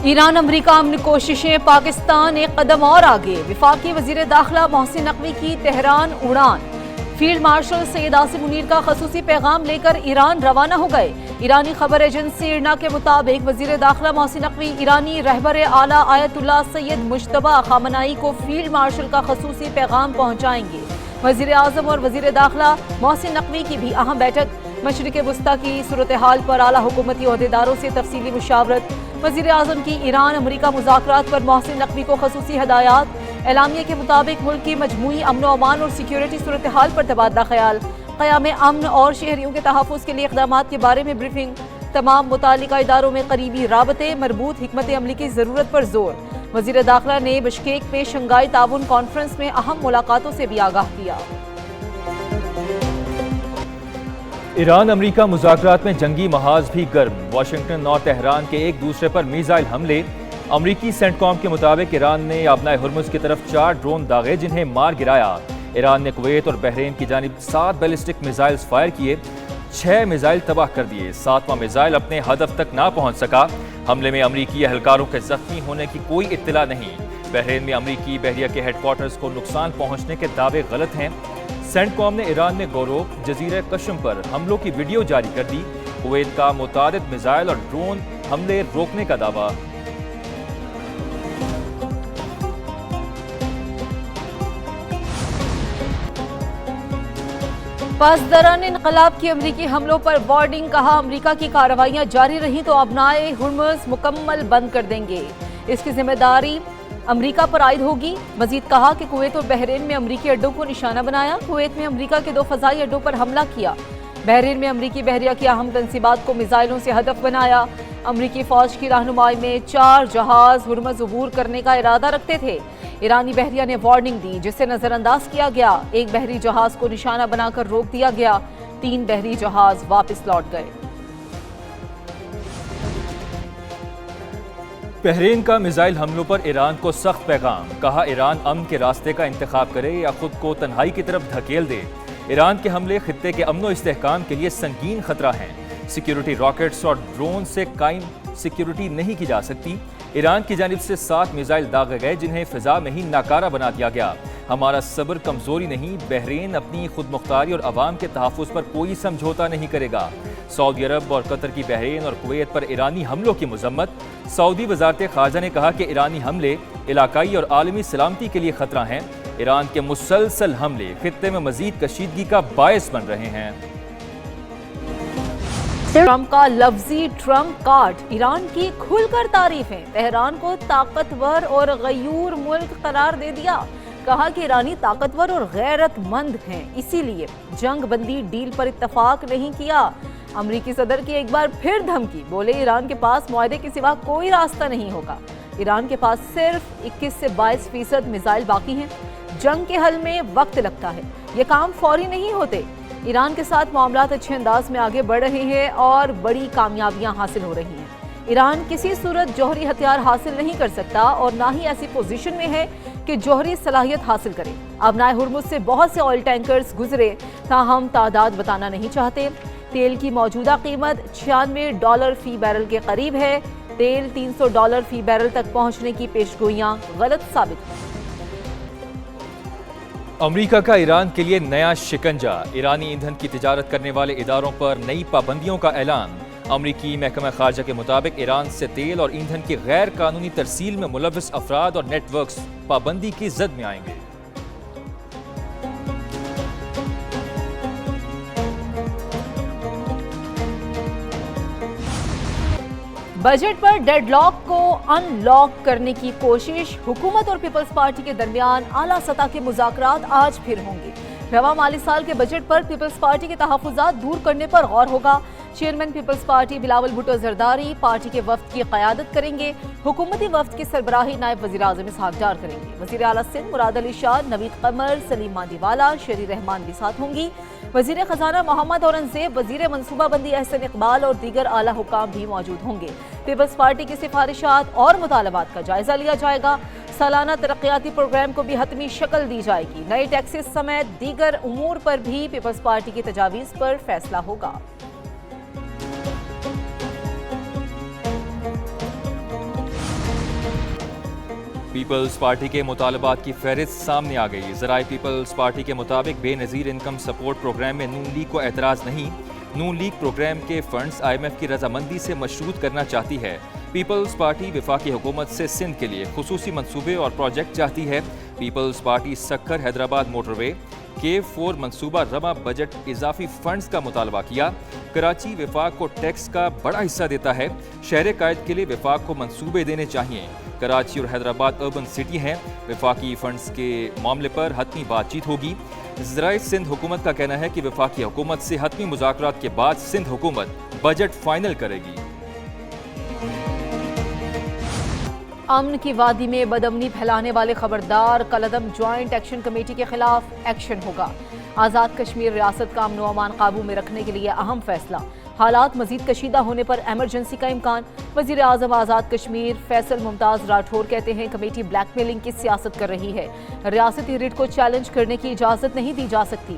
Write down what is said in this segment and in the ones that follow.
ایران امریکہ امن کوششیں، پاکستان ایک قدم اور آگے۔ وفاقی وزیر داخلہ محسن نقوی کی تہران اڑان۔ فیلڈ مارشل سید عاصم منیر کا خصوصی پیغام لے کر ایران روانہ ہو گئے۔ ایرانی خبر ایجنسی ارنا کے مطابق وزیر داخلہ محسن نقوی ایرانی رہبر اعلیٰ آیت اللہ سید مجتبی خامنائی کو فیلڈ مارشل کا خصوصی پیغام پہنچائیں گے۔ وزیر اعظم اور وزیر داخلہ محسن نقوی کی بھی اہم بیٹھک۔ مشرق وسطیٰ کی صورتحال پر اعلیٰ حکومتی عہدیداروں سے تفصیلی مشاورت۔ وزیر اعظم کی ایران امریکہ مذاکرات پر محسن نقوی کو خصوصی ہدایات۔ اعلامیے کے مطابق ملک کی مجموعی امن و امان اور سیکیورٹی صورتحال پر تبادلہ خیال، قیام امن اور شہریوں کے تحفظ کے لیے اقدامات کے بارے میں بریفنگ، تمام متعلقہ اداروں میں قریبی رابطے، مربوط حکمت عملی کی ضرورت پر زور۔ وزیر داخلہ نے بشکیک میں شنگھائی تعاون کانفرنس میں اہم ملاقاتوں سے بھی آگاہ کیا۔ ایران امریکہ مذاکرات میں جنگی محاذ بھی گرم۔ واشنگٹن اور تہران کے ایک دوسرے پر میزائل حملے۔ امریکی سینٹ کام کے مطابق ایران نے آبنائے ہرمز کی طرف 4 ڈرون داغے جنہیں مار گرایا۔ ایران نے کویت اور بحرین کی جانب 7 بیلسٹک میزائلز فائر کیے، 6 میزائل تباہ کر دیے، 7واں میزائل اپنے ہدف تک نہ پہنچ سکا۔ حملے میں امریکی اہلکاروں کے زخمی ہونے کی کوئی اطلاع نہیں۔ بحرین میں امریکی بحریہ کے ہیڈ کوارٹرز کو نقصان پہنچنے کے دعوے غلط ہیں۔ سینٹ کام نے ایران میں گوروک، جزیرہ قشم پر حملوں کی ویڈیو جاری کر دی۔ کویت کا متعدد میزائل اور ڈرون حملے روکنے کا دعویٰ۔ پاسداران انقلاب کی امریکی حملوں پر وارننگ، کہا امریکہ کی کارروائیاں جاری رہیں تو آبنائے ہرمز مکمل بند کر دیں گے، اس کی ذمہ داری امریکہ پر عائد ہوگی۔ مزید کہا کہ کویت اور بحرین میں امریکی اڈوں کو نشانہ بنایا، کویت میں امریکہ کے 2 فضائی اڈوں پر حملہ کیا، بحرین میں امریکی بحریہ کی اہم تنصیبات کو میزائلوں سے ہدف بنایا۔ امریکی فوج کی رہنمائی میں 4 جہاز ہرمز عبور کرنے کا ارادہ رکھتے تھے۔ ایرانی بحریہ نے وارننگ دی جسے نظر انداز کیا گیا، ایک بحری جہاز کو نشانہ بنا کر روک دیا گیا، 3 بحری جہاز واپس لوٹ گئے۔ بحرین کا میزائل حملوں پر ایران کو سخت پیغام، کہا ایران امن کے راستے کا انتخاب کرے یا خود کو تنہائی کی طرف دھکیل دے۔ ایران کے حملے خطے کے امن و استحکام کے لیے سنگین خطرہ ہیں۔ سیکیورٹی راکٹس اور ڈرون سے قائم سیکیورٹی نہیں کی جا سکتی۔ ایران کی جانب سے 7 میزائل داغے گئے جنہیں فضا میں ہی ناکارہ بنا دیا گیا۔ ہمارا صبر کمزوری نہیں، بحرین اپنی خود مختاری اور عوام کے تحفظ پر کوئی سمجھوتا نہیں کرے گا۔ سعودی عرب اور قطر کی بحرین اور کویت پر ایرانی حملوں کی مذمت۔ سعودی وزارت خارجہ نے کہا کہ ایرانی حملے علاقائی اور عالمی سلامتی کے لیے خطرہ ہیں۔ ایران کے مسلسل حملے خطے میں مزید کشیدگی کا باعث بن رہے ہیں۔ ٹرمپ کا لفظی ٹرمپ کارڈ، ایران کی کھل کر تعریفیں، تہران کو طاقتور اور غیور ملک قرار دے دیا، کہا کہ ایرانی طاقتور اور غیرت مند ہیں، اسی لیے جنگ بندی ڈیل پر اتفاق نہیں کیا۔ امریکی صدر کی ایک بار پھر دھمکی، بولے ایران کے پاس معاہدے کے سوا کوئی راستہ نہیں ہوگا۔ ایران کے پاس صرف 21 سے 22% میزائل باقی ہیں۔ جنگ کے حل میں وقت لگتا ہے، یہ کام فوری نہیں ہوتے۔ ایران کے ساتھ معاملات اچھے انداز میں آگے بڑھ رہے ہیں اور بڑی کامیابیاں حاصل ہو رہی ہیں۔ ایران کسی صورت جوہری ہتھیار حاصل نہیں کر سکتا اور نہ ہی ایسی پوزیشن میں ہے کہ جوہری صلاحیت حاصل کرے۔ آبنائے ہرمز سے بہت سے آئل ٹینکرز گزرے، تاہم تعداد بتانا نہیں چاہتے۔ تیل کی موجودہ قیمت $96 فی بیرل کے قریب ہے۔ تیل $300 فی بیرل تک پہنچنے کی پیشگوئیاں غلط ثابت ہوئی۔ امریکہ کا ایران کے لیے نیا شکنجہ، ایرانی ایندھن کی تجارت کرنے والے اداروں پر نئی پابندیوں کا اعلان۔ امریکی محکمہ خارجہ کے مطابق ایران سے تیل اور ایندھن کی غیر قانونی ترسیل میں ملوث افراد اور نیٹ ورکس پابندی کی زد میں آئیں گے۔ بجٹ پر ڈیڈ لاک کو ان لاک کرنے کی کوشش، حکومت اور پیپلز پارٹی کے درمیان اعلیٰ سطح کے مذاکرات آج پھر ہوں گے۔ رواں مالی سال کے بجٹ پر پیپلز پارٹی کے تحفظات دور کرنے پر غور ہوگا۔ Chairman Peoples Party Bilawal Bhutto Zardari party کے وفد کی قیادت کریں گے۔ حکومتی وفد کی سربراہی نائب وزیر اعظم اسحاق ڈار کریں گے۔ وزیر اعلیٰ سندھ مراد علی شاہ، نوید قمر، سلیم ماندی والا، شیری رحمان بھی ساتھ ہوں گی۔ وزیر خزانہ محمد اورنگزیب، وزیر منصوبہ بندی احسن اقبال اور دیگر اعلیٰ حکام بھی موجود ہوں گے۔ پیپلز پارٹی کی سفارشات اور مطالبات کا جائزہ لیا جائے گا۔ سالانہ ترقیاتی پروگرام کو بھی حتمی شکل دی جائے گی۔ نئے ٹیکسز سمیت دیگر امور پر بھی پیپلز پارٹی کی تجاویز پر فیصلہ ہوگا۔ پیپلز پارٹی کے مطالبات کی فہرست سامنے آ گئی۔ ذرائع پیپلز پارٹی کے مطابق بے نظیر انکم سپورٹ پروگرام میں نون لیگ کو اعتراض نہیں۔ نون لیگ پروگرام کے فنڈز IMF کی رضامندی سے مشروط کرنا چاہتی ہے۔ پیپلز پارٹی وفاقی حکومت سے سندھ کے لیے خصوصی منصوبے اور پروجیکٹ چاہتی ہے۔ Peoples Party Sukkur Hyderabad motorway K4 منصوبہ رواں بجٹ اضافی فنڈز کا مطالبہ کیا۔ کراچی وفاق کو ٹیکس کا بڑا حصہ دیتا ہے۔ شہر قائد کے لیے وفاق کو منصوبے دینے چاہیے۔ کراچی اور حیدرآباد اربن سٹی ہیں۔ وفاقی فنڈز کے معاملے پر حتمی بات چیت ہوگی۔ ذرائع سندھ حکومت کا کہنا ہے کہ وفاقی حکومت سے حتمی مذاکرات کے بعد سندھ حکومت بجٹ فائنل کرے گی۔ امن کی وادی میں بدامنی پھیلانے والے خبردار، کالعدم جوائنٹ ایکشن کمیٹی کے خلاف ایکشن ہوگا۔ آزاد کشمیر ریاست کا امن و امان قابو میں رکھنے کے لیے اہم فیصلہ۔ حالات مزید کشیدہ ہونے پر ایمرجنسی کا امکان۔ وزیر اعظم آزاد کشمیر فیصل ممتاز راٹھور کہتے ہیں کمیٹی بلیک میلنگ کی سیاست کر رہی ہے۔ ریاستی ریٹ کو چیلنج کرنے کی اجازت نہیں دی جا سکتی۔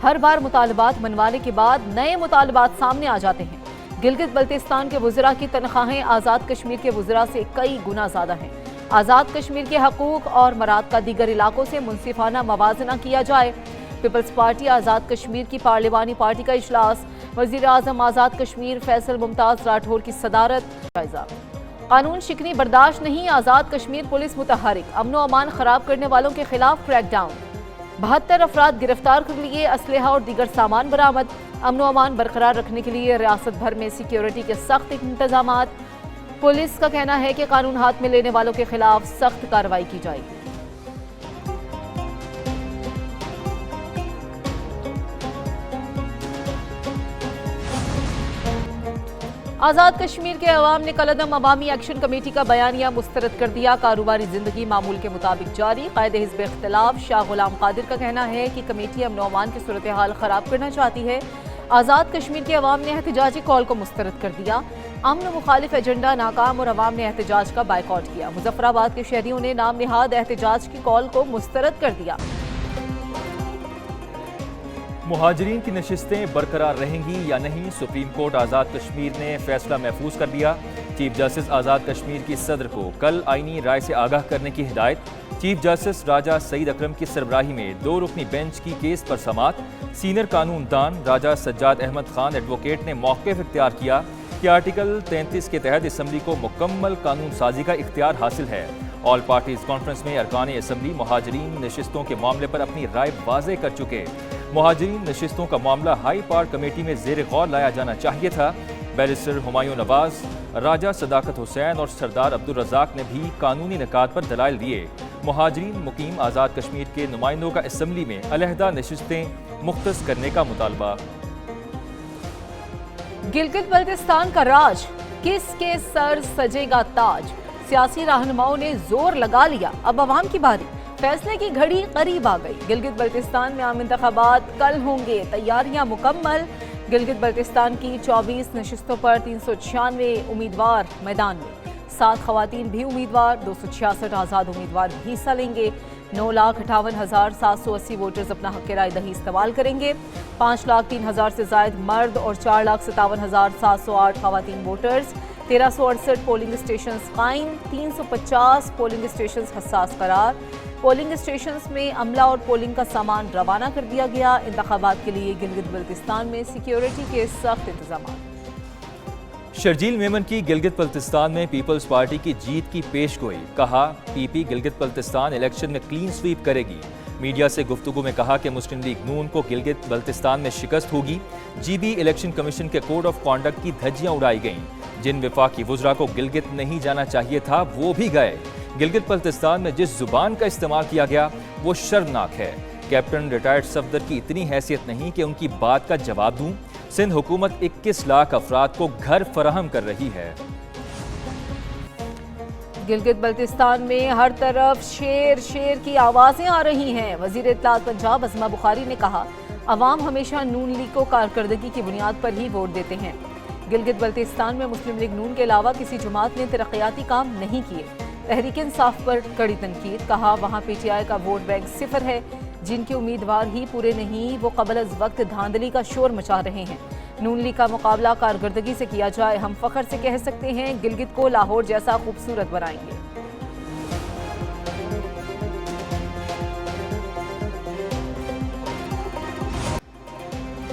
ہر بار مطالبات منوانے کے بعد نئے مطالبات سامنے آ جاتے ہیں۔ گلگت بلتستان کے وزراء کی تنخواہیں آزاد کشمیر کے وزراء سے کئی گنا زیادہ ہیں۔ آزاد کشمیر کے حقوق اور مراد کا دیگر علاقوں سے منصفانہ موازنہ کیا جائے۔ پیپلز پارٹی آزاد کشمیر کی پارلیمانی پارٹی کا اجلاس۔ وزیر اعظم آزاد کشمیر فیصل ممتاز راٹھور کی صدارت جائزہ۔ قانون شکنی برداشت نہیں، آزاد کشمیر پولیس متحرک۔ امن و امان خراب کرنے والوں کے خلاف کریک ڈاؤن۔ 72 افراد گرفتار کر لیے، اسلحہ اور دیگر سامان برآمد۔ امن و امان برقرار رکھنے کے لیے ریاست بھر میں سیکیورٹی کے سخت انتظامات۔ پولیس کا کہنا ہے کہ قانون ہاتھ میں لینے والوں کے خلاف سخت کارروائی کی جائے گی۔ آزاد کشمیر کے عوام نے کالعدم عوامی ایکشن کمیٹی کا بیانیہ مسترد کر دیا۔ کاروباری زندگی معمول کے مطابق جاری۔ قائد حزب اختلاف شاہ غلام قادر کا کہنا ہے کہ کمیٹی امن و امان کی صورتحال خراب کرنا چاہتی ہے۔ آزاد کشمیر کے عوام نے احتجاجی کال کو مسترد کر دیا۔ امن مخالف ایجنڈا ناکام اور عوام نے احتجاج کا بائیکاٹ کیا۔ مظفر آباد کے شہریوں نے نام نہاد احتجاج کی کال کو مسترد کر دیا۔ مہاجرین کی نشستیں برقرار رہیں گی یا نہیں، سپریم کورٹ آزاد کشمیر نے فیصلہ محفوظ کر دیا۔ چیف جسٹس آزاد کشمیر کی صدر کو کل آئینی رائے سے آگاہ کرنے کی ہدایت۔ چیف جسٹس راجہ سعید اکرم کی سربراہی میں 2 رکنی بینچ کی کیس پر سماعت۔ سینئر قانون دان راجہ سجاد احمد خان ایڈوکیٹ نے موقف اختیار کیا کہ آرٹیکل 33 کے تحت اسمبلی کو مکمل قانون سازی کا اختیار حاصل ہے۔ آل پارٹیز کانفرنس میں ارکان اسمبلی مہاجرین نشستوں کے معاملے پر اپنی رائے واضح کر چکے۔ مہاجرین نشستوں کا معاملہ ہائی پار کمیٹی میں زیر غور لایا جانا چاہیے تھا۔ بیرسٹر ہمایوں نواز، راجہ صداقت حسین اور سردار عبدالرزاق نے بھی قانونی نکات پر دلائل دیے۔ مہاجرین مقیم آزاد کشمیر کے نمائندوں کا اسمبلی میں علیحدہ نشستیں مختص کرنے کا مطالبہ۔ گلگت بلتستان کا راج، کس کے سر سجے گا تاج؟ سیاسی رہنماؤں نے زور لگا لیا، اب عوام کی باری۔ فیصلے کی گھڑی قریب آ گئی۔ گلگت بلتستان میں عام انتخابات کل ہوں گے، تیاریاں مکمل۔ گلگت بلتستان کی 24 نشستوں پر 396 امیدوار میدان میں، 7 خواتین بھی امیدوار، 266 آزاد امیدوار بھی حصہ لیں گے۔ 9,58,780 ووٹرز اپنا حق رائے دہی استعمال کریں گے۔ 5,03,000 سے زائد مرد اور 4,57,708 خواتین ووٹرز۔ 1368 پولنگ اسٹیشنز قائم، 350 پولنگ اسٹیشنز حساس قرار۔ پولنگ اسٹیشنز میں عملہ اور پولنگ کا سامان روانہ کر دیا گیا۔ انتخابات کے لیے گلگت بلتستان میں سیکیورٹی کے سخت انتظامات۔ شرجیل میمن کی گلگت بلتستان میں پیپلز پارٹی کی جیت کی پیش گوئی، کہا پی پی گلگت بلتستان الیکشن میں کلین سویپ کرے گی۔ میڈیا سے گفتگو میں کہا کہ مسلم لیگ نون کو گلگت بلتستان میں شکست ہوگی۔ جی بی الیکشن کمیشن کے کوڈ آف کانڈکٹ کی دھجیاں اڑائی گئیں۔ جن وفاقی وزراء کو گلگت نہیں جانا چاہیے تھا وہ بھی گئے۔ گلگت بلتستان میں جس زبان کا استعمال کیا گیا وہ شرمناک ہے۔ کیپٹن ریٹائرڈ صفدر کی اتنی حیثیت نہیں کہ ان کی بات کا جواب دوں۔ سندھ حکومت 21 لاکھ افراد کو گھر فراہم کر رہی ہے۔ گلگت بلتستان میں ہر طرف شیر شیر کی آوازیں آ رہی ہیں۔ وزیر اطلاعات پنجاب عظمہ بخاری نے کہا عوام ہمیشہ نون لیگ کو کارکردگی کی بنیاد پر ہی ووٹ دیتے ہیں۔ گلگت بلتستان میں مسلم لیگ نون کے علاوہ کسی جماعت نے ترقیاتی کام نہیں کیے۔ تحریک انصاف پر کڑی تنقید، کہا وہاں پی ٹی آئی کا ووٹ بینک 0 ہے۔ جن کے امیدوار ہی پورے نہیں وہ قبل از وقت دھاندلی کا شور مچا رہے ہیں۔ نون لیگ کا مقابلہ کارکردگی سے کیا جائے، ہم فخر سے کہہ سکتے ہیں گلگت کو لاہور جیسا خوبصورت بنائیں گے۔